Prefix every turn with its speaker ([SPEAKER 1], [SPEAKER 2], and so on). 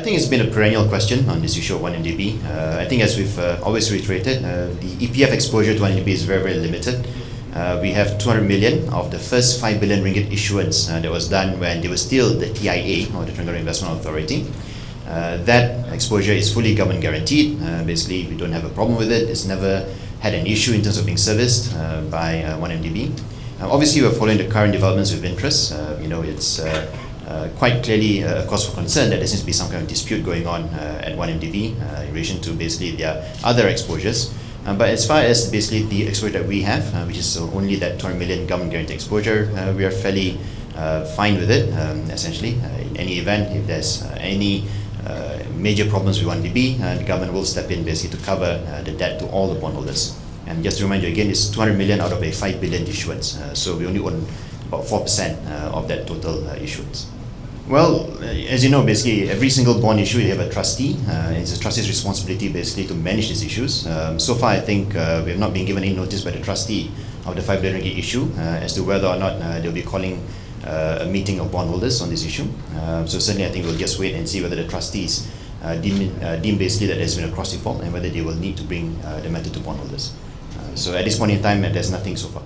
[SPEAKER 1] think it's been a perennial question on this issue of 1MDB. I think as we've always reiterated, the EPF exposure to 1MDB is very, very limited. We have 200 million of the first 5 billion ringgit issuance that was done when they were still the TIA, or the Terengganu Investment Authority. That exposure is fully government guaranteed. Basically, we don't have a problem with it. It's never had an issue in terms of being serviced by 1MDB. Obviously, we're following the current developments with interest. It's quite clearly a cause for concern that there seems to be some kind of dispute going on at 1MDB in relation to basically their other exposures. But as far as basically the exposure that we have, which is only that 200 million government guaranteed exposure, we are fairly fine with it, essentially. In any event, if there's any major problems with 1MDB, the government will step in basically to cover the debt to all the bondholders. And just to remind you again, it's 200 million out of a 5 billion issuance. So we only own about 4% of that total issuance. Well, as you know, basically every single bond issue you have a trustee. It's a trustee's responsibility basically to manage these issues. So far, I think we have not been given any notice by the trustee of the 5 billion ringgit issue as to whether or not they'll be calling a meeting of bondholders on this issue. So certainly, I think we'll just wait and see whether the trustees deem basically that there's been a cross default and whether they will need to bring the matter to bondholders. So at this point in time, there's nothing so far.